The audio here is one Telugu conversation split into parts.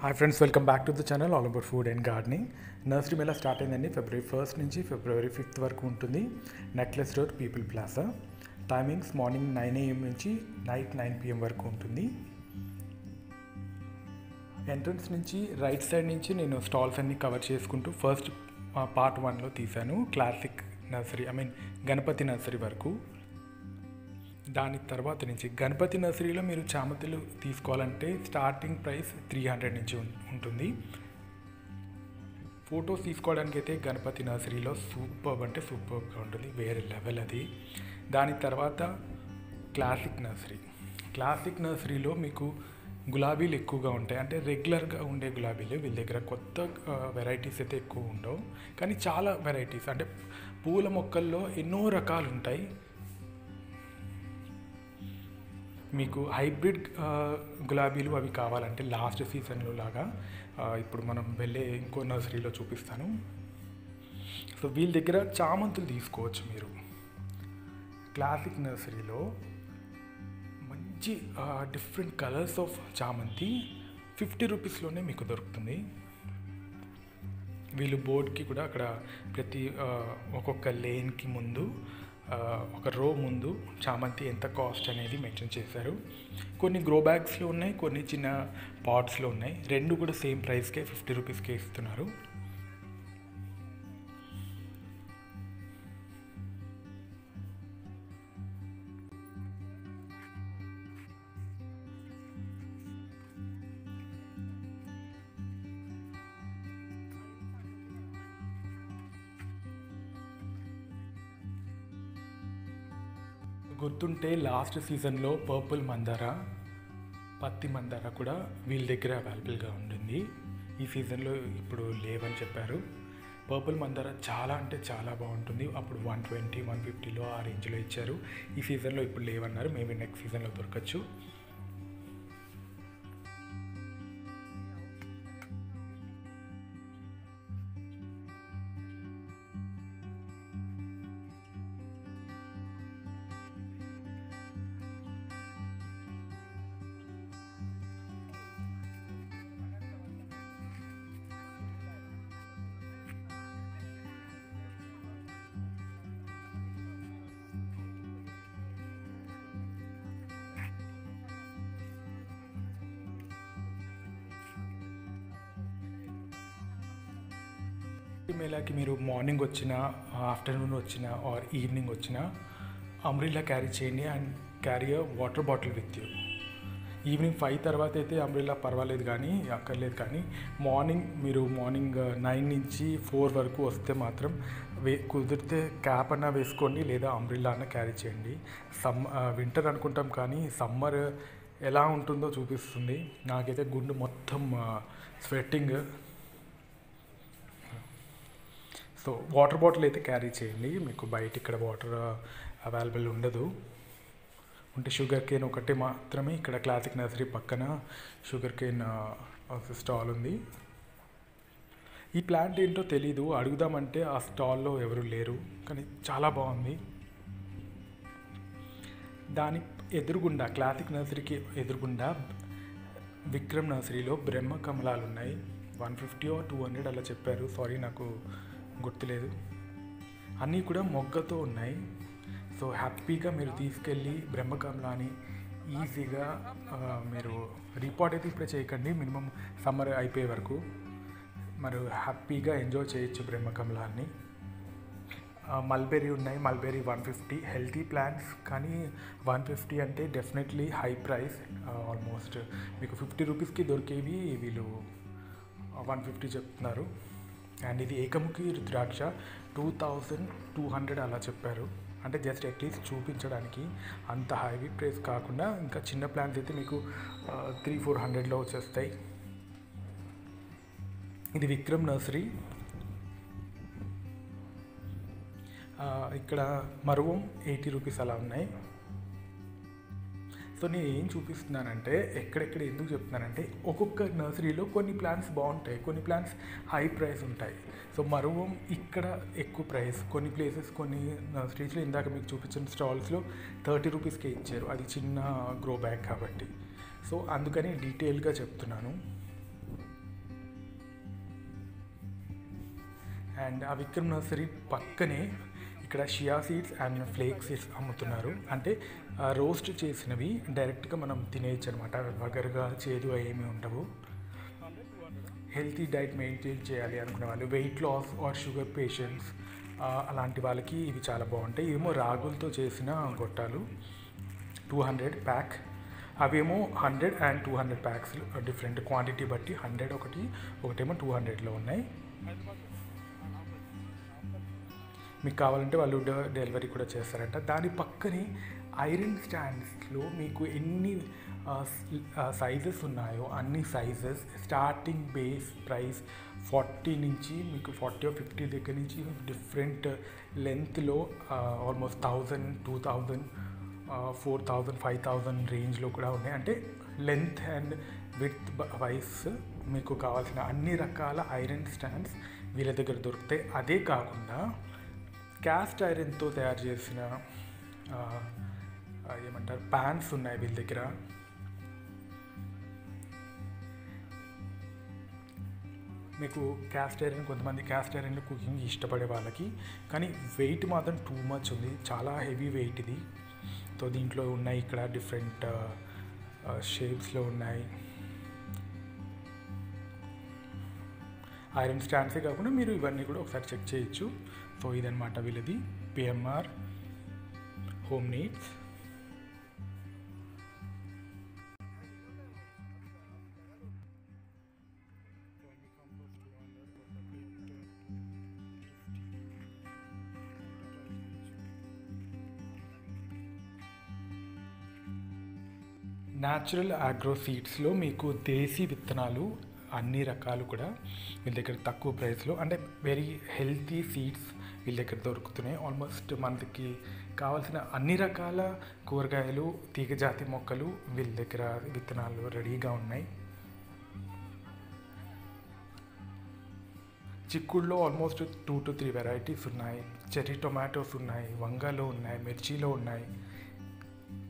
Hi friends, welcome back to the channel all about food and gardening. Nursery Mela start అయిందండి. ఫిబ్రవరి 1 నుంచి ఫిబ్రవరి 5 వరకు ఉంటుంది. Necklace road, people plaza. Timings morning 9 AM నుంచి నైట్ 9 PM వరకు ఉంటుంది. ఎంట్రన్స్ నుంచి రైట్ సైడ్ నుంచి నేను స్టాల్స్ అన్నీ కవర్ చేసుకుంటూ ఫస్ట్ పార్ట్ 1లో తీశాను. క్లాసిక్ నర్సరీ, గణపతి నర్సరీ వరకు. దాని తర్వాత నుంచి గణపతి నర్సరీలో మీరు చామంతులు తీసుకోవాలంటే స్టార్టింగ్ ప్రైస్ 300 నుంచి ఉంటుంది. ఫొటోస్ తీసుకోవడానికి అయితే గణపతి నర్సరీలో సూపర్గా ఉంటుంది, వేరే లెవెల్ అది. దాని తర్వాత క్లాసిక్ నర్సరీలో మీకు గులాబీలు ఎక్కువగా ఉంటాయి. అంటే రెగ్యులర్గా ఉండే గులాబీలు, వీళ్ళ దగ్గర కొత్త వెరైటీస్ అయితే ఎక్కువ ఉండవు, కానీ చాలా వెరైటీస్, అంటే పూల మొక్కల్లో ఎన్నో రకాలు ఉంటాయి. మీకు హైబ్రిడ్ గులాబీలు అవి కావాలంటే లాస్ట్ సీజన్లో లాగా ఇప్పుడు మనం వెళ్ళే ఇంకో నర్సరీలో చూపిస్తాను. సో వీళ్ళ దగ్గర చామంతులు తీసుకోవచ్చు మీరు. క్లాసిక్ నర్సరీలో మంచి డిఫరెంట్ కలర్స్ ఆఫ్ చామంతి 50 రూపీస్లోనే మీకు దొరుకుతుంది. వీళ్ళు బోర్డ్కి కూడా అక్కడ ప్రతి ఒక్కొక్క లేన్కి ముందు ఒక రో ముందు చామంతి ఎంత కాస్ట్ అనేది మెన్షన్ చేశారు. కొన్ని గ్రో బ్యాగ్స్లో ఉన్నాయి, కొన్ని చిన్న పాట్స్లో ఉన్నాయి. రెండు కూడా సేమ్ ప్రైస్కే 50 రూపీస్కే ఇస్తున్నారు. గుర్తుంటే లాస్ట్ సీజన్లో పర్పుల్ మందార, పత్తి మందార కూడా వీళ్ళ దగ్గర అవైలబుల్గా ఉంటుంది. ఈ సీజన్లో ఇప్పుడు లేవని చెప్పారు. పర్పుల్ మందార చాలా అంటే చాలా బాగుంటుంది. అప్పుడు 120, 150లో ఆ రేంజ్లో ఇచ్చారు. ఈ సీజన్లో ఇప్పుడు లేవన్నారు. మేబీ నెక్స్ట్ సీజన్లో దొరకచ్చు. మేళాకి మీరు మార్నింగ్ వచ్చినా, ఆఫ్టర్నూన్ వచ్చినా ఆర్ ఈవినింగ్ వచ్చినా అంబ్రిల్లా క్యారీ చేయండి and carry a water bottle with you. Evening 5 తర్వాత అయితే అంబ్రిల్లా పర్వాలేదు, కానీ అక్కర్లేదు. కానీ మార్నింగ్ 9 నుంచి 4 వరకు వస్తే మాత్రం కుదిరితే క్యాప్ అన్నా వేసుకోండి, లేదా అంబ్రిల్లా అన్న క్యారీ చేయండి. వింటర్ అనుకుంటాం, కానీ సమ్మర్ ఎలా ఉంటుందో చూపిస్తుంది. నాకైతే గుండు మొత్తం స్వెట్టింగ్. సో వాటర్ బాటిల్ అయితే క్యారీ చేయండి. మీకు బయట ఇక్కడ వాటర్ అవైలబుల్ ఉండదు. ఉంటే షుగర్ కేన్ ఒకటి మాత్రమే. ఇక్కడ క్లాసిక్ నర్సరీ పక్కన షుగర్ కేన్ స్టాల్ ఉంది. ఈ ప్లాంట్ ఏంటో తెలీదు, అడుగుదామంటే ఆ స్టాల్లో ఎవరు లేరు, కానీ చాలా బాగుంది. దాని ఎదురుగుండా, క్లాసిక్ నర్సరీకి ఎదురుగుండా విక్రమ్ నర్సరీలో బ్రహ్మ కమలాలు ఉన్నాయి. 150 or 200 అలా చెప్పారు. సారీ, నాకు గుర్తులేదు. అన్నీ కూడా మొగ్గతో ఉన్నాయి. సో హ్యాపీగా మీరు తీసుకెళ్ళి బ్రహ్మకమలాని ఈజీగా మీరు రీపాట్ అయితే ఇప్పుడే చేయకండి, మినిమం సమ్మర్ అయిపోయే వరకు మరి హ్యాపీగా ఎంజాయ్ చేయొచ్చు బ్రహ్మకమలాన్ని. మల్బెర్రీ ఉన్నాయి. మల్బెర్రీ 150 హెల్తీ ప్లాంట్స్, కానీ 150 అంటే డెఫినెట్లీ హై ప్రైస్. ఆల్మోస్ట్ మీకు 50 రూపీస్కి దొరికేవి వీళ్ళు 150 చెప్తున్నారు. అండ్ ఇది ఏకముఖి రుద్రాక్ష 2200 అలా చెప్పారు. అంటే జస్ట్ అట్లీస్ట్ చూపించడానికి, అంత హైవీ ప్రైస్ కాకుండా. ఇంకా చిన్న ప్లాన్స్ అయితే మీకు 300-400లో వచ్చేస్తాయి. ఇది విక్రమ్ నర్సరీ. ఇక్కడ మరువం 80 రూపీస్ అలా ఉన్నాయి. సో నేను ఏం చూపిస్తున్నానంటే, ఎక్కడెక్కడ ఎందుకు చెప్తున్నానంటే, ఒక్కొక్క నర్సరీలో కొన్ని ప్లాంట్స్ బాగుంటాయి, కొన్ని ప్లాంట్స్ హై ప్రైస్ ఉంటాయి. సో మరువం ఇక్కడ ఎక్కువ ప్రైస్. కొన్ని ప్లేసెస్, కొన్ని నర్సరీస్లో ఇందాక మీకు చూపించిన స్టాల్స్లో 30 రూపీస్కే ఇచ్చారు. అది చిన్న గ్రో బ్యాగ్ కాబట్టి. సో అందుకని డీటెయిల్గా చెప్తున్నాను. అండ్ ఆ విక్రమ్ నర్సరీ పక్కనే ఇక్కడ షియా సీడ్స్ అండ్ ఫ్లేక్ సీడ్స్ అమ్ముతున్నారు. అంటే రోస్ట్ చేసినవి డైరెక్ట్గా మనం తినేయచ్చు అనమాట. వగరుగా చేదు ఏమీ ఉండవు. హెల్తీ డైట్ మెయింటైన్ చేయాలి అనుకునే వాళ్ళు, weight loss or sugar patients, అలాంటి వాళ్ళకి ఇవి చాలా బాగుంటాయి. ఏమో రాగులతో చేసిన గొట్టాలు 200 ప్యాక్, అవేమో 100 అండ్ 200 ప్యాక్స్, డిఫరెంట్ క్వాంటిటీ బట్టి 100 ఒకటేమో 200లో ఉన్నాయి. మీకు కావాలంటే వాళ్ళు డెలివరీ కూడా చేస్తారంట. దాని పక్కనే ఐరన్ స్టాండ్స్లో మీకు ఎన్ని సైజెస్ ఉన్నాయో అన్ని సైజెస్, స్టార్టింగ్ బేస్ ప్రైస్ 40 నుంచి మీకు 40 or 50 దగ్గర నుంచి డిఫరెంట్ లెంత్లో ఆల్మోస్ట్ 1000, 2000, 4000, 5000 రేంజ్లో కూడా ఉన్నాయి. అంటే లెంత్ అండ్ విడ్త్ వైస్ మీకు కావాల్సిన అన్ని రకాల ఐరన్ స్టాండ్స్ వీళ్ళ దగ్గర దొరుకుతాయి. అదే కాకుండా క్యాస్ట్ ఐరన్తో తయారు చేసిన ఏమంటారు ప్యాన్స్ ఉన్నాయి వీళ్ళ దగ్గర. మీకు క్యాస్ట్ ఐరన్, కొంతమంది క్యాస్ట్ ఐరన్లో కుకింగ్ ఇష్టపడే వాళ్ళకి, కానీ వెయిట్ మాత్రం టూ మచ్ ఉంది, చాలా హెవీ వెయిట్ ఇది. సో దీంట్లో ఉన్నాయి ఇక్కడ డిఫరెంట్ షేప్స్లో ఉన్నాయి. ఐరన్ స్టాండ్సే కాకుండా మీరు ఇవన్నీ కూడా ఒకసారి చెక్ చేయొచ్చు. సో ఇదన్నమాట వీళ్ళది PMR home needs. Natural agro సీడ్స్లో మీకు దేశీ విత్తనాలు అన్ని రకాలు కూడా వీళ్ళ దగ్గర తక్కువ ప్రైస్లో, అంటే వెరీ హెల్తీ సీడ్స్ వీళ్ళ దగ్గర దొరుకుతున్నాయి. ఆల్మోస్ట్ మనకి కావాల్సిన అన్ని రకాల కూరగాయలు, తీగజాతి మొక్కలు వీళ్ళ దగ్గర విత్తనాలు రెడీగా ఉన్నాయి. చిక్కుడులో ఆల్మోస్ట్ 2 to 3 వెరైటీస్ ఉన్నాయి. చెర్రీ టొమాటోస్ ఉన్నాయి, వంగలో ఉన్నాయి, మిర్చిలో ఉన్నాయి,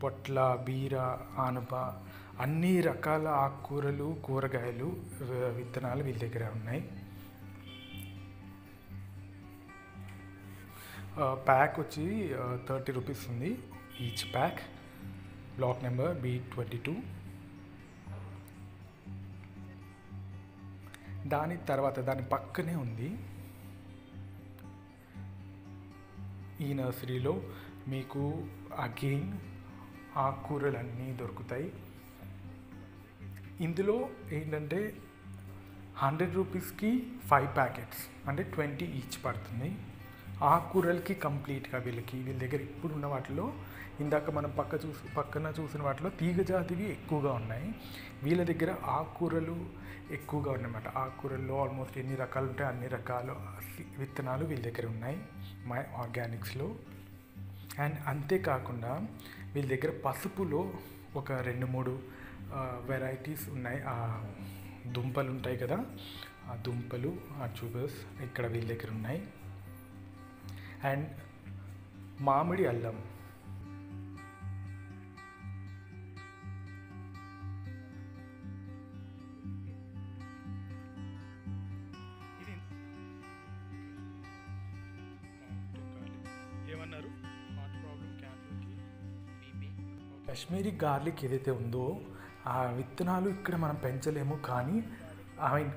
పొట్ల, బీర, ఆనప, అన్ని రకాల ఆకుకూరలు, కూరగాయలు విత్తనాలు వీళ్ళ దగ్గర ఉన్నాయి. ప్యాక్ వచ్చి 30 రూపీస్ ఉంది each pack. Block number B22. దాని తర్వాత దాని పక్కనే ఉంది ఈ నర్సరీలో మీకు అగైన్ ఆకుకూరలన్నీ దొరుకుతాయి. ఇందులో ఏంటంటే 100 రూపీస్కి 5 ప్యాకెట్స్, అంటే 20 ఈచ్ పడుతుంది. ఆకుకూరలకి కంప్లీట్గా వీళ్ళ దగ్గర ఇప్పుడు ఉన్న వాటిలో, ఇందాక మనం పక్కన చూసిన వాటిలో తీగజాతివి ఎక్కువగా ఉన్నాయి. వీళ్ళ దగ్గర ఆకుకూరలు ఎక్కువగా ఉన్నాయన్నమాట. ఆకుకూరల్లో ఆల్మోస్ట్ ఎన్ని రకాలు ఉంటాయి అన్ని రకాల విత్తనాలు వీళ్ళ దగ్గర ఉన్నాయి మై ఆర్గానిక్స్లో. అండ్ అంతేకాకుండా వీళ్ళ దగ్గర పసుపులో ఒక 2-3 వెరైటీస్ ఉన్నాయి. ఆ దుంపలు ఉంటాయి కదా, ఆ దుంపలు, ఆ ట్యూబర్స్ ఇక్కడ వీళ్ళ దగ్గర ఉన్నాయి. అండ్ మామిడి అల్లం, ఏమన్నారు కాశ్మీరీ గార్లిక్ ఏదైతే ఉందో ఆ విత్తనాలు ఇక్కడ మనం పెంచలేము, కానీ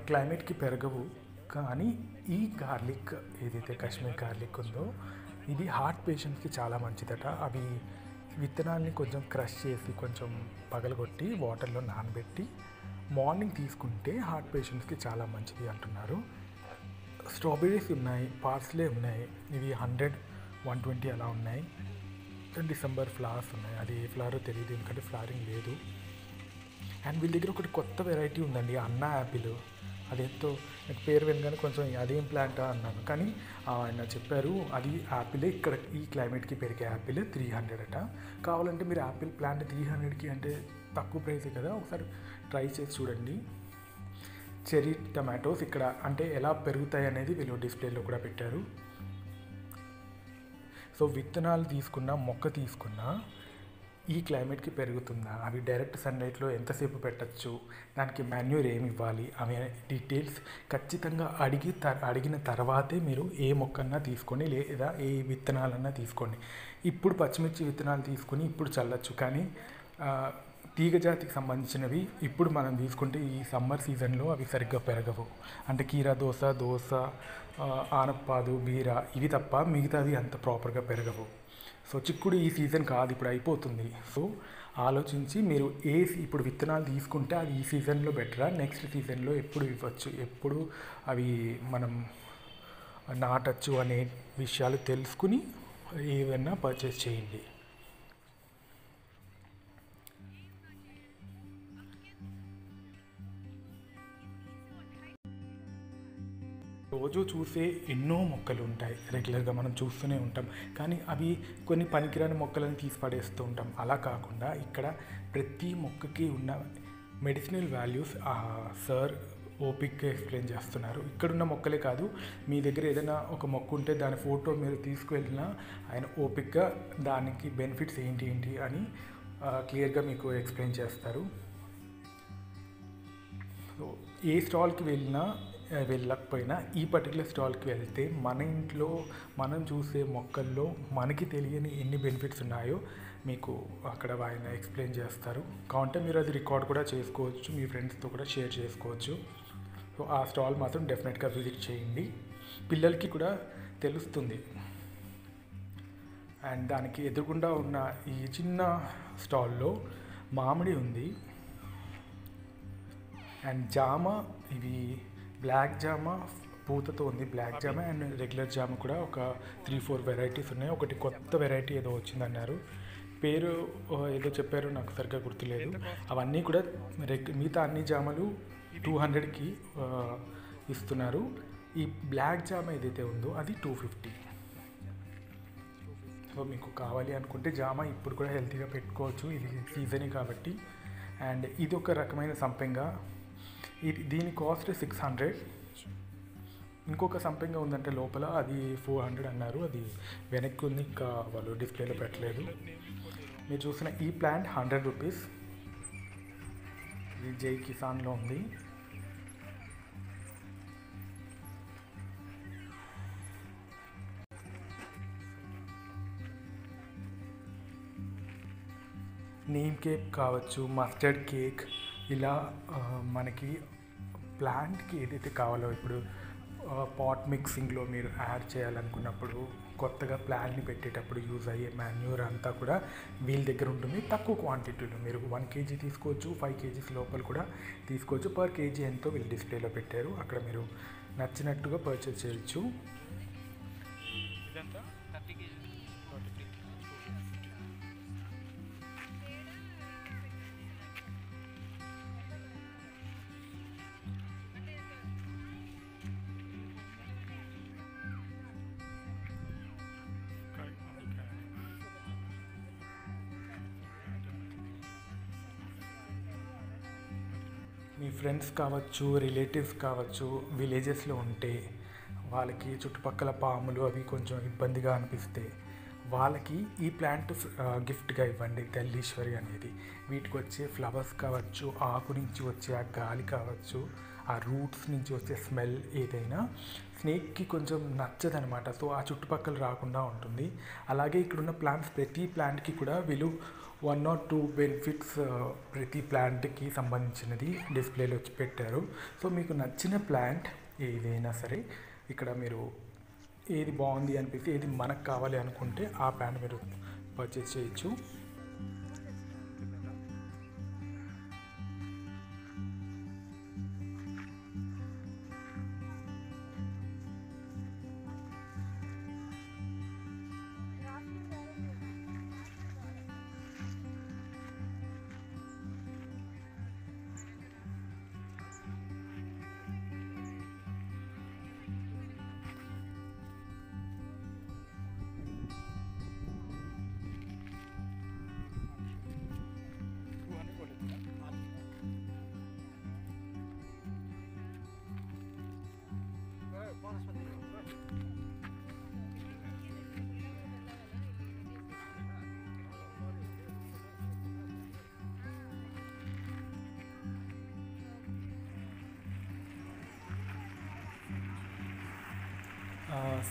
క్లైమేట్కి పెరగవు. కానీ ఈ గార్లిక్ ఏదైతే కాశ్మీర్ గార్లిక్ ఉందో ఇది హార్ట్ పేషెంట్స్కి చాలా మంచిదట. అవి విత్తనాల్ని కొంచెం క్రష్ చేసి కొంచెం పగలగొట్టి వాటర్లో నానబెట్టి మార్నింగ్ తీసుకుంటే హార్ట్ పేషెంట్స్కి చాలా మంచిది అంటున్నారు. స్ట్రాబెర్రీస్ ఉన్నాయి, పార్స్లే ఉన్నాయి, ఇవి 100, 120 అలా ఉన్నాయి. డిసెంబర్ ఫ్లవర్స్ ఉన్నాయి, అది ఏ ఫ్లవరో తెలియదు ఎందుకంటే ఫ్లవరింగ్ లేదు. అండ్ వీళ్ళ దగ్గర ఒకటి కొత్త వెరైటీ ఉందండి, అన్నా యాపిల్. అదేంతో నాకు పేరు వినగానే కొంచెం అదేం ప్లాంటా అన్నాను, కానీ ఆయన చెప్పారు అది యాపిలే, ఇక్కడ ఈ క్లైమేట్కి పెరిగే యాపిల్ 300 అట. కావాలంటే మీరు యాపిల్ ప్లాంట్ 300కి అంటే తక్కువ ప్రైసే కదా, ఒకసారి ట్రై చేసి చూడండి. చెర్రీ టమాటోస్ ఇక్కడ అంటే ఎలా పెరుగుతాయి అనేది వీళ్ళు డిస్ప్లేలో కూడా పెట్టారు. సో విత్తనాలు తీసుకున్నా, మొక్క తీసుకున్నా ఈ క్లైమేట్కి పెరుగుతుందా, అవి డైరెక్ట్ సన్లైట్లో ఎంతసేపు పెట్టచ్చు, దానికి మాన్యూర్ ఏమి ఇవ్వాలి అనే డీటెయిల్స్ ఖచ్చితంగా అడిగిన తర్వాతే మీరు ఏ మొక్కన్నా తీసుకోండి, లేదా ఏ విత్తనాలన్నా తీసుకోండి. ఇప్పుడు పచ్చిమిర్చి విత్తనాలు తీసుకొని ఇప్పుడు చల్లచ్చు, కానీ తీగ జాతికి సంబంధించినవి ఇప్పుడు మనం తీసుకుంటే ఈ సమ్మర్ సీజన్లో అవి సరిగ్గా పెరగవు. అంటే కీరా దోస, ఆనప్పాదు, బీర ఇవి తప్ప మిగతావి అంత ప్రాపర్గా పెరగవు. సో చిక్కుడు ఈ సీజన్ కాదు, ఇప్పుడు అయిపోతుంది. సో ఆలోచించి మీరు ఇప్పుడు విత్తనాలు తీసుకుంటే అవి ఈ సీజన్లో బెటరా, నెక్స్ట్ సీజన్లో ఎప్పుడు ఇవ్వచ్చు, ఎప్పుడు అవి మనం నాటచ్చు అనే విషయాలు తెలుసుకుని ఏవైనా పర్చేస్ చేయండి. రోజు చూసే ఎన్నో మొక్కలు ఉంటాయి, రెగ్యులర్గా మనం చూస్తూనే ఉంటాం, కానీ అవి కొన్ని పనికిరాని మొక్కలను తీసి పడేస్తూ ఉంటాం. అలా కాకుండా ఇక్కడ ప్రతి మొక్కకి ఉన్న మెడిసినల్ వాల్యూస్ సార్ ఓపిక్గా ఎక్స్ప్లెయిన్ చేస్తున్నారు. ఇక్కడున్న మొక్కలే కాదు, మీ దగ్గర ఏదైనా ఒక మొక్క ఉంటే దాని ఫోటో మీరు తీసుకువెళ్ళినా ఆయన ఓపిక్గా దానికి బెనిఫిట్స్ ఏంటి అని క్లియర్గా మీకు ఎక్స్ప్లెయిన్ చేస్తారు. సో ఏ స్టాల్కి వెళ్ళకపోయినా ఈ పర్టికులర్ స్టాల్కి వెళ్తే మన ఇంట్లో మనం చూసే మొక్కల్లో మనకి తెలియని ఎన్ని బెనిఫిట్స్ ఉన్నాయో మీకు అక్కడ ఆయన ఎక్స్ప్లెయిన్ చేస్తారు. కావాలంటే మీరు అది రికార్డ్ కూడా చేసుకోవచ్చు, మీ ఫ్రెండ్స్తో కూడా షేర్ చేసుకోవచ్చు. సో ఆ స్టాల్ మాత్రం డెఫినెట్గా విజిట్ చేయండి, పిల్లలకి కూడా తెలుస్తుంది. అండ్ దానికి ఎదురుగుండా ఉన్న ఈ చిన్న స్టాల్లో మామిడి ఉంది అండ్ జామ, ఇవి బ్లాక్ జామ పూతతో ఉంది, బ్లాక్ జామ అండ్ రెగ్యులర్ జామ కూడా ఒక 3-4 వెరైటీస్ ఉన్నాయి. ఒకటి కొత్త వెరైటీ ఏదో వచ్చిందన్నారు, పేరు ఏదో చెప్పారు, నాకు సరిగ్గా గుర్తులేదు. అవన్నీ కూడా మిగతా అన్ని జామలు 200కి ఇస్తున్నారు. ఈ బ్లాక్ జామ ఏదైతే ఉందో అది 250. సో మీకు కావాలి అనుకుంటే జామ ఇప్పుడు కూడా హెల్తీగా పెట్టుకోవచ్చు, ఇది సీజనే కాబట్టి. అండ్ ఇది ఒక రకమైన సంపెంగ, దీని కాస్ట్ 600. ఇంకొక సంపెంగ ఉందంటే లోపల, అది 400 అన్నారు, అది వెనక్కి ఉంది, ఇంకా వాళ్ళు డిస్ప్లేలో పెట్టలేదు. మీరు చూసిన ఈ ప్లాంట్ 100 రూపీస్, ఇది జై కిసాన్లో ఉంది. నీమ్ కేక్ కావచ్చు, మస్టర్డ్ కేక్, ఇలా మనకి ప్లాంట్కి ఏదైతే కావాలో, ఇప్పుడు పాట్ మిక్సింగ్లో మీరు యాడ్ చేయాలనుకున్నప్పుడు, కొత్తగా ప్లాంట్ని పెట్టేటప్పుడు యూజ్ అయ్యే మాన్యూర్ అంతా కూడా వీళ్ళ దగ్గర ఉంటుంది. తక్కువ క్వాంటిటీలో మీరు 1 kg తీసుకోవచ్చు, 5 kgs లోపల కూడా తీసుకోవచ్చు. పర్ కేజీ ఎంతో వీళ్ళు డిస్ప్లేలో పెట్టారు, అక్కడ మీరు నచ్చినట్టుగా పర్చేస్ చేయొచ్చు. మీ ఫ్రెండ్స్ కావచ్చు, రిలేటివ్స్ కావచ్చు, విలేజెస్లో ఉంటే వాళ్ళకి చుట్టుపక్కల పాములు అవి కొంచెం ఇబ్బందిగా అనిపిస్తే వాళ్ళకి ఈ ప్లాంట్ గిఫ్ట్గా ఇవ్వండి, తెల్లీశ్వరి అనేది. వీటికి వచ్చే ఫ్లవర్స్ కావచ్చు, ఆకు నుంచి వచ్చే ఆ గాలి కావచ్చు, ఆ రూట్స్ నుంచి వచ్చే స్మెల్ ఏదైనా స్నేక్కి కొంచెం నచ్చదనమాట. సో ఆ చుట్టుపక్కల రాకుండా ఉంటుంది. అలాగే ఇక్కడున్న ప్లాంట్స్, ప్రతి ప్లాంట్కి కూడా వీళ్ళు 1 or 2 బెనిఫిట్స్ ప్రతి ప్లాంట్కి సంబంధించినది డిస్ప్లేలో వచ్చి పెట్టారు. సో మీకు నచ్చిన ప్లాంట్ ఏదైనా సరే ఇక్కడ మీరు ఏది బాగుంది అనిపిస్తే, ఏది మనకు కావాలి అనుకుంటే ఆ ప్లాంట్ మీరు పర్చేస్ చేయొచ్చు.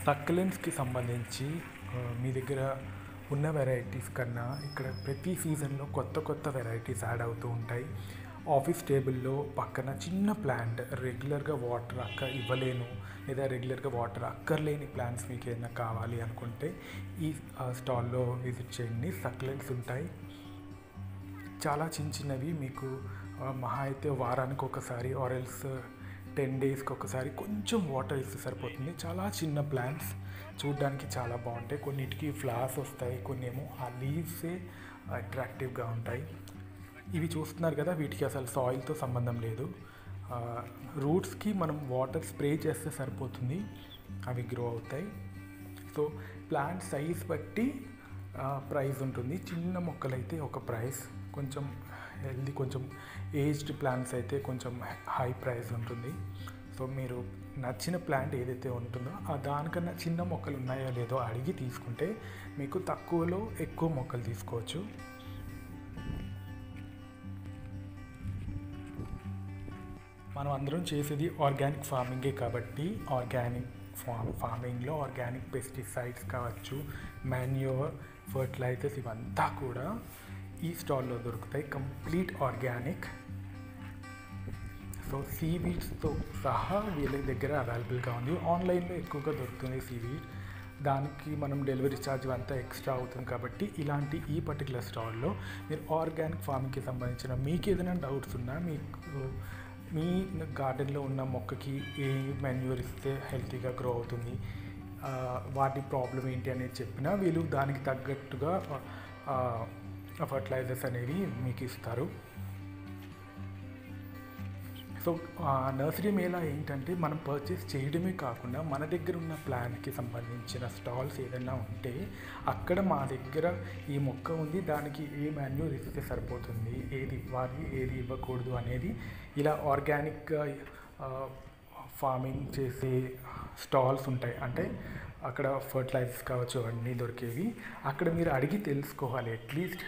సక్యులెంట్స్కి సంబంధించి మీ దగ్గర ఉన్న వెరైటీస్ కన్నా ఇక్కడ ప్రతి సీజన్లో కొత్త కొత్త వెరైటీస్ యాడ్ అవుతూ ఉంటాయి. ఆఫీస్ టేబుల్లో పక్కన చిన్న ప్లాంట్ రెగ్యులర్గా వాటర్ ఇవ్వలేను లేదా రెగ్యులర్గా వాటర్ అక్కర్లేని ప్లాంట్స్ మీకు ఏదైనా కావాలి అనుకుంటే ఈ స్టాల్లో విజిట్ చేయండి. సక్యులెంట్స్ ఉంటాయి, చాలా చిన్న చిన్నవి, మీకు మహా అయితే వారానికి ఒకసారి ఆరెల్స్ 10 డేస్కి ఒకసారి కొంచెం వాటర్ ఇస్తే సరిపోతుంది. చాలా చిన్న ప్లాంట్స్, చూడడానికి చాలా బాగుంటాయి. కొన్నిటికి ఫ్లవర్స్ వస్తాయి, కొన్ని ఏమో ఆ లీవ్సే అట్రాక్టివ్గా ఉంటాయి. ఇవి చూస్తున్నారు కదా, వీటికి అసలు సాయిల్తో సంబంధం లేదు. రూట్స్కి మనం వాటర్ స్ప్రే చేస్తే సరిపోతుంది, అవి గ్రో అవుతాయి. సో ప్లాంట్ సైజ్ బట్టి ప్రైస్ ఉంటుంది. చిన్న మొక్కలైతే ఒక ప్రైస్, కొంచెం హెల్దీ కొంచెం ఏజ్డ్ ప్లాంట్స్ అయితే కొంచెం హై ప్రైస్ ఉంటుంది. సో మీరు నచ్చిన ప్లాంట్ ఏదైతే ఉంటుందో దానికన్నా చిన్న మొక్కలు ఉన్నాయో లేదో అడిగి తీసుకుంటే మీకు తక్కువలో ఎక్కువ మొక్కలు తీసుకోవచ్చు. మనం అందరం చేసేది ఆర్గానిక్ ఫార్మింగే కాబట్టి ఆర్గానిక్ ఫార్మింగ్లో ఆర్గానిక్ పెస్టిసైడ్స్ కావచ్చు, మాన్యూర్, ఫర్టిలైజర్స్ ఇవంతా కూడా ఈ స్టాల్లో దొరుకుతాయి. Complete organic. సో సీవీడ్స్తో సహా వీళ్ళ దగ్గర అవైలబుల్గా ఉంది. ఆన్లైన్లో ఎక్కువగా దొరుకుతుంది సీవీడ్, దానికి మనం డెలివరీ ఛార్జ్ అంతా ఎక్స్ట్రా అవుతుంది. కాబట్టి ఇలాంటి ఈ పర్టికులర్ స్టాల్లో మీరు ఆర్గానిక్ ఫార్మింగ్కి సంబంధించిన మీకు ఏదైనా డౌట్స్ ఉన్నా, మీకు మీ గార్డెన్లో ఉన్న మొక్కకి ఏ మాన్యూర్ ఇస్తే హెల్తీగా గ్రో అవుతుంది, వాటి ప్రాబ్లం ఏంటి అనేది చెప్పినా వీళ్ళు దానికి తగ్గట్టుగా ఫర్టిలైజర్స్ అనేవి మీకు ఇస్తారు. సో నర్సరీ మేళా ఏంటంటే మనం పర్చేస్ చేయడమే కాకుండా మన దగ్గర ఉన్న ప్లాంట్కి సంబంధించిన స్టాల్స్ ఏదైనా ఉంటే అక్కడ మా దగ్గర ఈ మొక్క ఉంది, దానికి ఏ మాన్యూర్ ఇస్తే సరిపోతుంది, ఏది ఇవ్వాలి ఏది ఇవ్వకూడదు అనేది ఇలా ఆర్గానిక్గా ఫార్మింగ్ చేసే స్టాల్స్ ఉంటాయి. అంటే అక్కడ ఫర్టిలైజర్స్ కావచ్చు అన్నీ దొరికేవి, అక్కడ మీరు అడిగి తెలుసుకోవాలి. అట్లీస్ట్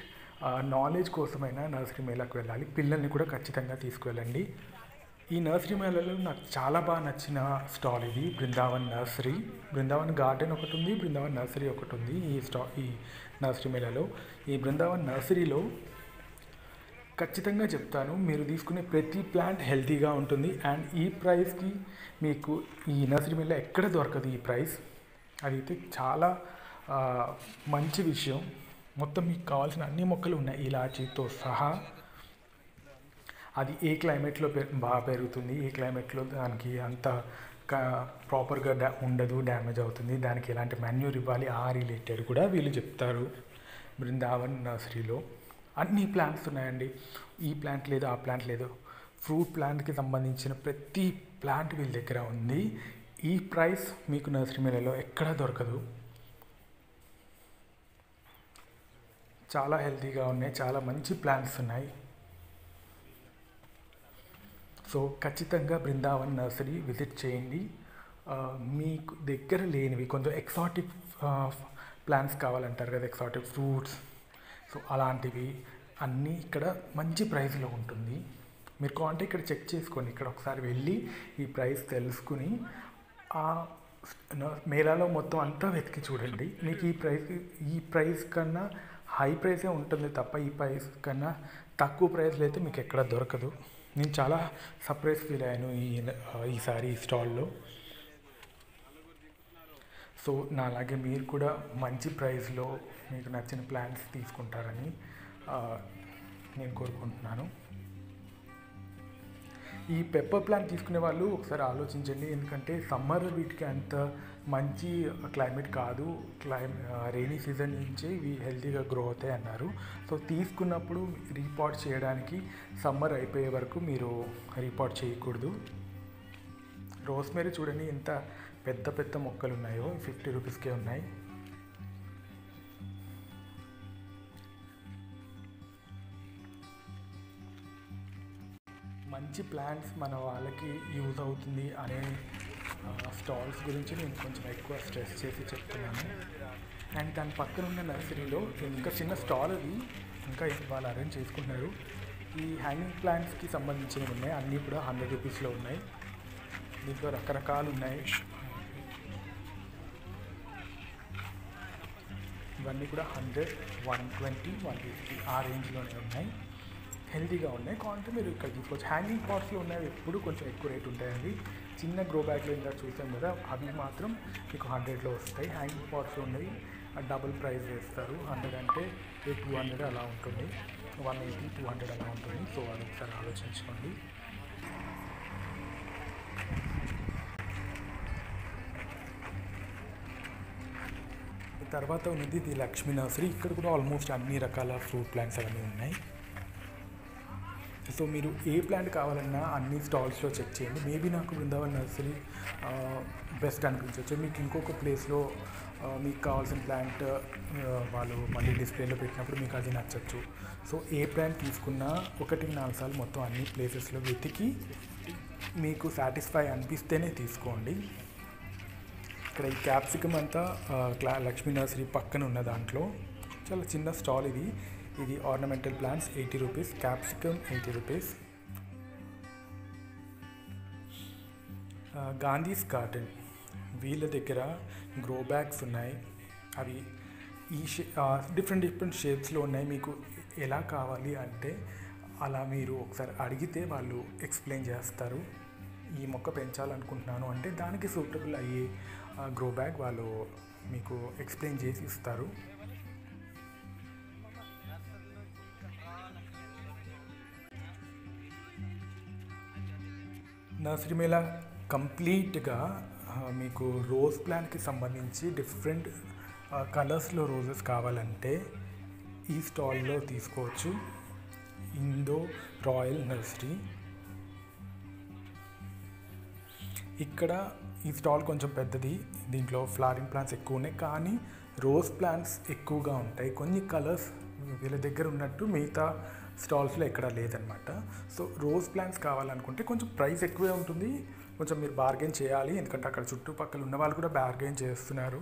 నాలెడ్జ్ కోసమైనా నర్సరీ మేళాకు వెళ్ళాలి. పిల్లల్ని కూడా ఖచ్చితంగా తీసుకువెళ్ళండి. ఈ నర్సరీ మేళాలో నాకు చాలా బాగా నచ్చిన స్టాల్ ఇది బృందావన్ నర్సరీ. బృందావన్ గార్డెన్ ఒకటి ఉంది, బృందావన్ నర్సరీ ఒకటి ఉంది ఈ నర్సరీ మేళాలో. ఈ బృందావన్ నర్సరీలో ఖచ్చితంగా చెప్తాను, మీరు తీసుకునే ప్రతి ప్లాంట్ హెల్తీగా ఉంటుంది. అండ్ ఈ ప్రైస్కి మీకు ఈ నర్సరీ మేళా ఎక్కడ దొరకదు ఈ ప్రైస్. అదైతే చాలా మంచి విషయం. మొత్తం మీకు కావాల్సిన అన్ని మొక్కలు ఉన్నాయి ఇలాచీతో సహా. అది ఏ క్లైమేట్లో బాగా పెరుగుతుంది, ఏ క్లైమేట్లో దానికి అంత ప్రాపర్గా ఉండదు, డ్యామేజ్ అవుతుంది, దానికి ఎలాంటి మాన్యూర్ ఇవ్వాలి ఆ రిలేటెడ్ కూడా వీళ్ళు చెప్తారు. బృందావన్ నర్సరీలో అన్ని ప్లాంట్స్ ఉన్నాయండి. ఈ ప్లాంట్ లేదు, ఆ ప్లాంట్ లేదు, ఫ్రూట్ ప్లాంట్కి సంబంధించిన ప్రతి ప్లాంట్ వీళ్ళ దగ్గర ఉంది. ఈ ప్రైస్ మీకు నర్సరీ మేళాలో ఎక్కడా దొరకదు. చాలా హెల్తీగా ఉన్నాయి, చాలా మంచి ప్లాంట్స్ ఉన్నాయి. సో ఖచ్చితంగా బృందావన్ నర్సరీ విజిట్ చేయండి. మీకు దగ్గర లేనివి కొంచెం ఎక్సాటిక్ ప్లాంట్స్ కావాలంటారు కదా, ఎక్సాటిక్ ఫ్రూట్స్, సో అలాంటివి అన్నీ ఇక్కడ మంచి ప్రైస్లో ఉంటుంది. మీరు కావాలంటే ఇక్కడ చెక్ చేసుకోండి, ఇక్కడ ఒకసారి వెళ్ళి ఈ ప్రైస్ తెలుసుకుని ఆ మేళాలో మొత్తం అంతా వెతికి చూడండి. మీకు ఈ ప్రైస్ కన్నా హై ప్రైసే ఉంటుంది తప్ప ఈ ప్రైస్ కన్నా తక్కువ ప్రైస్లో అయితే మీకు ఎక్కడ దొరకదు. నేను చాలా సర్ప్రైజ్ ఫీల్ అయ్యాను ఈసారి ఈ స్టాల్లో. సో నాలాగే మీరు కూడా మంచి ప్రైస్లో మీకు నచ్చిన ప్లాంట్స్ తీసుకుంటారని నేను కోరుకుంటున్నాను. ఈ పెప్పర్ ప్లాంట్ తీసుకునే వాళ్ళు ఒకసారి ఆలోచించండి, ఎందుకంటే సమ్మర్ వీటికి అంత మంచి క్లైమేట్ కాదు, రెయినీ సీజన్ నుంచే ఇవి హెల్తీగా గ్రో అవుతాయి అన్నారు. సో తీసుకున్నప్పుడు రీపాట్ చేయడానికి సమ్మర్ అయిపోయే వరకు మీరు రీపాట్ చేయకూడదు. రోస్మేరీ చూడండి ఎంత పెద్ద పెద్ద మొక్కలు ఉన్నాయో, 50 రూపీస్కే ఉన్నాయి. మంచి ప్లాంట్స్ మన వాళ్ళకి యూజ్ అవుతుంది అనే స్టాల్స్ గురించి నేను కొంచెం ఎక్కువ స్ట్రెస్ చేసి చెప్తున్నాను. అండ్ దాని పక్కన ఉన్న నర్సరీలో ఇంకా చిన్న స్టాల్ అది ఇంకా వాళ్ళు అరేంజ్ చేసుకుంటున్నారు. ఈ హ్యాంగింగ్ ప్లాంట్స్కి సంబంధించినవి ఉన్నాయి, అన్నీ కూడా 100 రూపీస్లో ఉన్నాయి. దీంట్లో రకరకాలు ఉన్నాయి. ఇవన్నీ కూడా 100, 120, 150 ఆ రేంజ్లోనే ఉన్నాయి. హెల్తీగా ఉన్నాయి. కావాలంటే మీరు ఇక్కడ తీసుకోవచ్చు. హ్యాంగింగ్ పాట్స్లో ఉన్నవి ఎప్పుడు కొంచెం ఎక్కువ రేట్ ఉంటాయండి. చిన్న గ్రో బ్యాగ్లో ఇంకా చూసాం కదా, అవి మాత్రం మీకు 100లో వస్తాయి. హ్యాంగింగ్ పాట్స్లో ఉన్నవి డబుల్ ప్రైస్ వేస్తారు. 100 అంటే 200 అలా ఉంటుంది, 180, 200 అలా ఉంటుంది. సో అది ఒకసారి ఆలోచించుకోండి. తర్వాత ఉన్నది ఇది లక్ష్మీ నర్సరీ. ఇక్కడ కూడా ఆల్మోస్ట్ అన్ని రకాల ఫ్రూట్ ప్లాంట్స్ అవన్నీ ఉన్నాయి. సో మీరు ఏ ప్లాంట్ కావాలన్నా అన్ని స్టాల్స్లో చెక్ చేయండి. మేబీ నాకు బృందావన్ నర్సరీ బెస్ట్ అనిపించవచ్చు. మీకు ఇంకొక ప్లేస్లో మీకు కావాల్సిన ప్లాంట్ వాళ్ళు మళ్ళీ డిస్ప్లేలో పెట్టినప్పుడు మీకు అది నచ్చచ్చు. సో ఏ ప్లాంట్ తీసుకున్నా 1-4 సార్లు మొత్తం అన్ని ప్లేసెస్లో వెతికి మీకు సాటిస్ఫై అనిపిస్తేనే తీసుకోండి. ఇక్కడ ఈ క్యాప్సికమ్ అంతా లక్ష్మీ నర్సరీ పక్కన ఉన్న దాంట్లో చాలా చిన్న స్టాల్ ఇది. ఇది ornamental plants 80 rupees, capsicum 80 rupees. Gandhi's garden వీళ్ళ దగ్గర గ్రో బ్యాగ్స్ ఉన్నాయి. అవి ఈ డిఫరెంట్ షేప్స్లో ఉన్నాయి. మీకు ఎలా కావాలి అంటే అలా మీరు ఒకసారి అడిగితే వాళ్ళు ఎక్స్ప్లెయిన్ చేస్తారు. ఈ మొక్క పెంచాలనుకుంటున్నాను అంటే దానికి సూటబుల్ అయ్యే గ్రో బ్యాగ్ వాళ్ళు మీకు ఎక్స్ప్లెయిన్ చేసి ఇస్తారు. నర్సరీ మేళా కంప్లీట్గా మీకు రోజ్ ప్లాంట్కి సంబంధించి డిఫరెంట్ కలర్స్లో రోజెస్ కావాలంటే ఈ స్టాల్లో తీసుకోవచ్చు. Indo royal nursery. ఇక్కడ ఈ స్టాల్ కొంచెం పెద్దది. దీంట్లో ఫ్లవరింగ్ ప్లాంట్స్ ఎక్కువ ఉన్నాయి, కానీ రోజ్ ప్లాంట్స్ ఎక్కువగా ఉంటాయి. కొన్ని కలర్స్ వీళ్ళ దగ్గర ఉన్నట్టు మిగతా స్టాల్స్లో ఎక్కడ లేదనమాట. సో రోజ్ ప్లాంట్స్ కావాలనుకుంటే కొంచెం ప్రైస్ ఎక్కువే ఉంటుంది, కొంచెం మీరు బార్గెన్ చేయాలి. ఎందుకంటే అక్కడ చుట్టుపక్కల ఉన్న వాళ్ళు కూడా బార్గెన్ చేస్తున్నారు.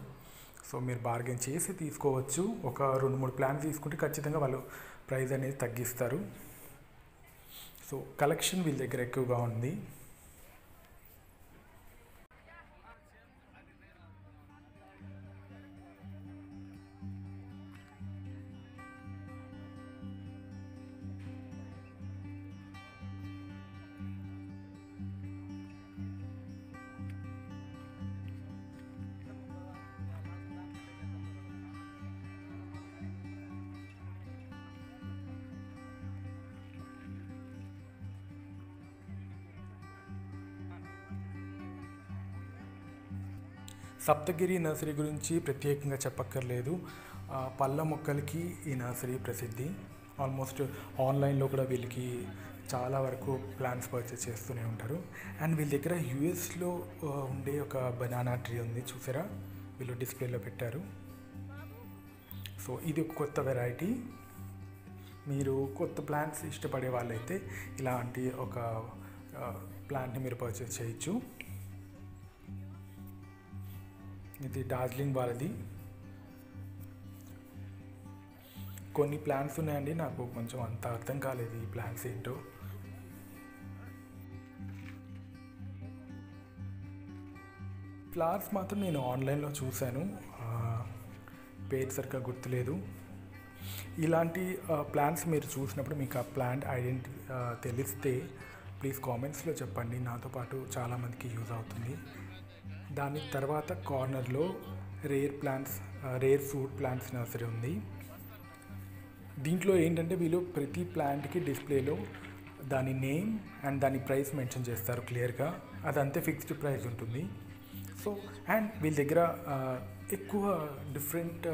సో మీరు బార్గెన్ చేసి తీసుకోవచ్చు. ఒక 2-3 ప్లాంట్స్ తీసుకుంటే ఖచ్చితంగా వాళ్ళు ప్రైస్ అనేది తగ్గిస్తారు. సో కలెక్షన్ వీళ్ళ దగ్గర ఎక్కువగా ఉంది. సప్తగిరి నర్సరీ గురించి ప్రత్యేకంగా చెప్పక్కర్లేదు. పళ్ళ మొక్కలకి ఈ నర్సరీ ప్రసిద్ధి. ఆల్మోస్ట్ ఆన్లైన్లో కూడా వీళ్ళకి చాలా వరకు ప్లాంట్స్ పర్చేస్ చేస్తూనే ఉంటారు. అండ్ వీళ్ళ దగ్గర యూఎస్లో ఉండే ఒక బనానా ట్రీ ఉంది, చూసారా, వీళ్ళు డిస్ప్లేలో పెట్టారు. సో ఇది ఒక కొత్త వెరైటీ. మీరు కొత్త ప్లాంట్స్ ఇష్టపడే వాళ్ళైతే ఇలాంటి ఒక ప్లాంట్ని మీరు పర్చేస్ చేయొచ్చు. ఇది డార్జిలింగ్ వాళ్ళది. కొన్ని ప్లాంట్స్ ఉన్నాయండి, నాకు కొంచెం అంత అర్థం కాలేదు ఈ ప్లాంట్స్ ఏంటో. ఫ్లవర్స్ మాత్రం నేను ఆన్లైన్లో చూశాను, పేరు సరిగ్గా గుర్తులేదు. ఇలాంటి ప్లాంట్స్ మీరు చూసినప్పుడు మీకు ఆ ప్లాంట్ తెలిస్తే ప్లీజ్ కామెంట్స్లో చెప్పండి. నాతో పాటు చాలామందికి యూజ్ అవుతుంది. దాని తర్వాత కార్నర్లో రేర్ ఫ్రూట్ ప్లాంట్స్ నర్సరీ ఉంది. దీంట్లో ఏంటంటే వీళ్ళు ప్రతి ప్లాంట్కి డిస్ప్లేలో దాని నేమ్ అండ్ దాని ప్రైస్ మెన్షన్ చేస్తారు క్లియర్గా. అదంతే ఫిక్స్డ్ ప్రైస్ ఉంటుంది. సో అండ్ వీళ్ళ దగ్గర ఎక్కువ డిఫరెంట్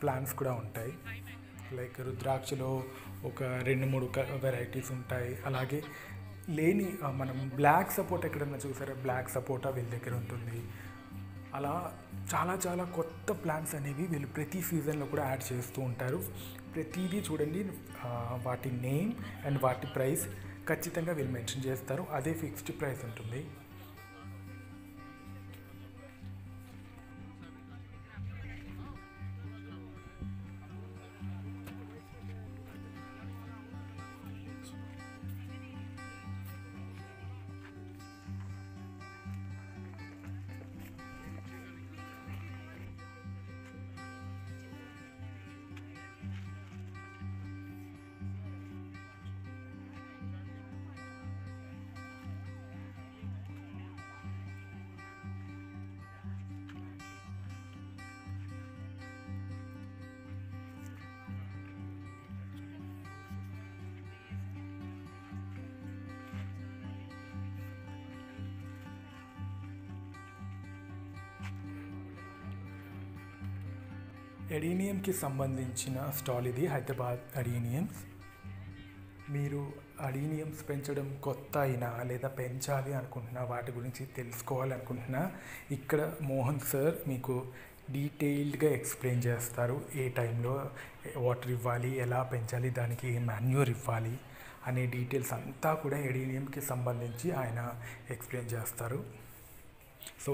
ప్లాంట్స్ కూడా ఉంటాయి. లైక్ రుద్రాక్షలో ఒక 2-3 వెరైటీస్ ఉంటాయి. అలాగే లేని మనం బ్లాక్ సపోటా ఎక్కడన్నా చూసారా, బ్లాక్ సపోటా వీళ్ళ దగ్గర ఉంటుంది. అలా చాలా చాలా కొత్త ప్లాంట్స్ అనేవి వీళ్ళు ప్రతి సీజన్లో కూడా యాడ్ చేస్తూ ఉంటారు. ప్రతిదీ చూడండి, వాటి నేమ్ అండ్ వాటి ప్రైస్ ఖచ్చితంగా వీళ్ళు మెన్షన్ చేస్తారు. అదే ఫిక్స్డ్ ప్రైస్ ఉంటుంది. ఎడీనియంకి సంబంధించిన స్టాల్ ఇది, హైదరాబాద్ అడీనియమ్స్. మీరు అడీనియమ్స్ పెంచడం కొత్త అయినా లేదా పెంచాలి అనుకుంటున్నా, వాటి గురించి తెలుసుకోవాలనుకుంటున్నా, ఇక్కడ మోహన్ సార్ మీకు డీటెయిల్డ్గా ఎక్స్ప్లెయిన్ చేస్తారు. ఏ టైంలో వాటర్ ఇవ్వాలి, ఎలా పెంచాలి, దానికి ఏ మాన్యూర్ ఇవ్వాలి అనే డీటెయిల్స్ అంతా కూడా ఎడీనియంకి సంబంధించి ఆయన ఎక్స్ప్లెయిన్ చేస్తారు. సో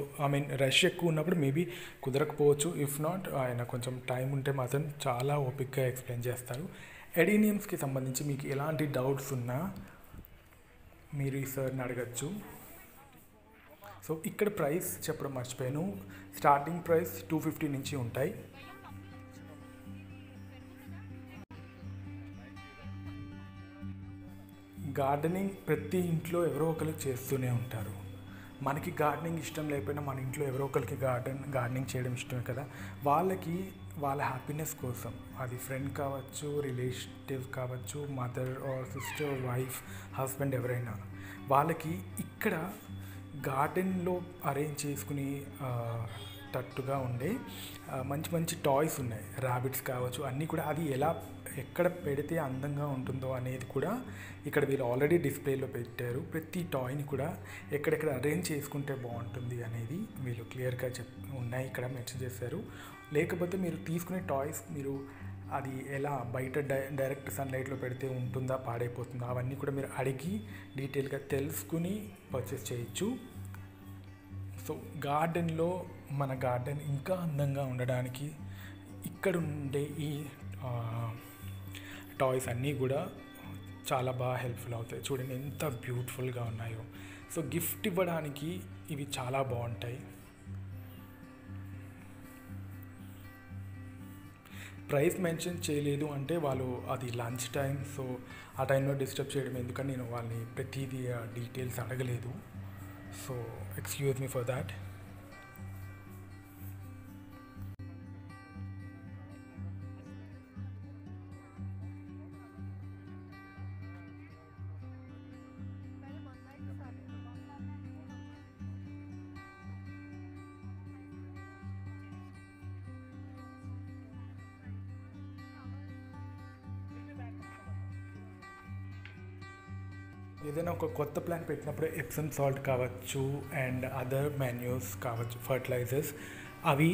రష్ ఎక్కువ ఉన్నప్పుడు మేబీ కుదరకపోవచ్చు. ఇఫ్ నాట్, ఆయన కొంచెం టైం ఉంటే మాత్రం చాలా ఓపిక్గా ఎక్స్ప్లెయిన్ చేస్తారు. ఎడీనియమ్స్కి సంబంధించి మీకు ఎలాంటి డౌట్స్ ఉన్నా మీరు ఈ సార్ని అడగచ్చు. సో ఇక్కడ ప్రైస్ చెప్పడం మర్చిపోయాను. స్టార్టింగ్ ప్రైస్ 250 నుంచి ఉంటాయి. గార్డెనింగ్ ప్రతి ఇంట్లో ఎవరో ఒకరు చేస్తూనే ఉంటారు. మనకి గార్డెనింగ్ ఇష్టం లేకపోయినా మన ఇంట్లో ఎవరో ఒకరికి గార్డెనింగ్ చేయడం ఇష్టమే కదా. వాళ్ళకి వాళ్ళ హ్యాపీనెస్ కోసం, అది ఫ్రెండ్ కావచ్చు, రిలేటివ్ కావచ్చు, mother are sister, wife, husband, ఎవరైనా, వాళ్ళకి ఇక్కడ గార్డెన్లో అరేంజ్ చేసుకుని తట్టుగా ఉండే మంచి మంచి టాయ్స్ ఉన్నాయి. ర్యాబిట్స్ కావచ్చు, అన్నీ కూడా. అది ఎక్కడ పెడితే అందంగా ఉంటుందో అనేది కూడా ఇక్కడ వీళ్ళు ఆల్రెడీ డిస్ప్లేలో పెట్టారు. ప్రతి టాయ్ని కూడా ఎక్కడెక్కడ అరేంజ్ చేసుకుంటే బాగుంటుంది అనేది వీళ్ళు క్లియర్గా ఉన్నాయి, ఇక్కడ మెన్షన్ చేశారు. లేకపోతే మీరు తీసుకునే టాయ్స్ మీరు అది ఎలా బయట డైరెక్ట్ సన్లైట్లో పెడితే ఉంటుందా, పాడైపోతుందా, అవన్నీ కూడా మీరు అడిగి డీటెయిల్గా తెలుసుకుని పర్చేస్ చేయొచ్చు. సో గార్డెన్లో మన గార్డెన్ ఇంకా అందంగా ఉండడానికి ఇక్కడ ఉండే ఈ టాయ్స్ అన్నీ కూడా చాలా బాగా హెల్ప్ఫుల్ అవుతాయి. చూడండి ఎంత బ్యూటిఫుల్గా ఉన్నాయో. సో గిఫ్ట్ ఇవ్వడానికి ఇవి చాలా బాగుంటాయి. ప్రైస్ మెన్షన్ చేయలేదు అంటే వాళ్ళు అది లంచ్ టైం, సో ఆ టైంలో డిస్టర్బ్ చేయడం ఎందుకని నేను వాళ్ళని ప్రతిదీ డీటెయిల్స్ అడగలేదు. So excuse me for that. ఏదైనా ఒక కొత్త ప్లాన్ పెట్టినప్పుడు ఎప్సమ్ సాల్ట్ కావచ్చు అండ్ అదర్ మాన్యూర్స్ కావచ్చు, ఫర్టిలైజర్స్, అవి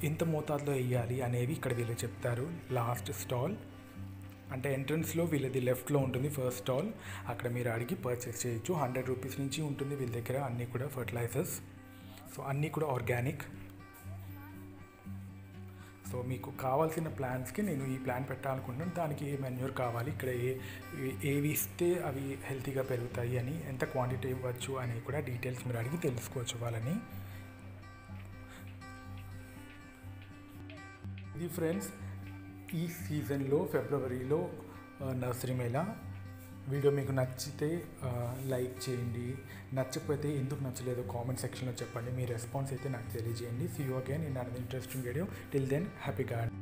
ఎంత మోతాదులో వేయాలి అనేవి ఇక్కడ వీళ్ళు చెప్తారు. లాస్ట్ స్టాల్ అంటే ఎంట్రన్స్లో వీళ్ళది లెఫ్ట్లో ఉంటుంది ఫస్ట్ స్టాల్. అక్కడ మీరు అడిగి పర్చేస్ చేయొచ్చు. 100 రూపీస్ నుంచి ఉంటుంది వీళ్ళ దగ్గర అన్నీ కూడా ఫర్టిలైజర్స్. సో అన్నీ కూడా ఆర్గానిక్. సో మీకు కావాల్సిన ప్లాన్స్కి నేను ఈ ప్లాన్ పెట్టాలనుకుంటున్నాను, దానికి ఏ మాన్యూర్ కావాలి, ఇక్కడ ఏవి ఇస్తే అవి హెల్తీగా పెరుగుతాయి అని, ఎంత క్వాంటిటీ ఇవ్వచ్చు అని కూడా డీటెయిల్స్ మీరు అడిగి తెలుసుకోవచ్చు వాళ్ళని. ఇది ఫ్రెండ్స్ ఈ సీజన్లో ఫిబ్రవరిలో నర్సరీ మేళా. వీడియో మీకు నచ్చితే లైక్ చేయండి, నచ్చకపోతే ఎందుకు నచ్చలేదో కామెంట్ సెక్షన్లో చెప్పండి. మీ రెస్పాన్స్ అయితే నాకు తెలియజేయండి. See you again in another interesting video. Till then happy garden.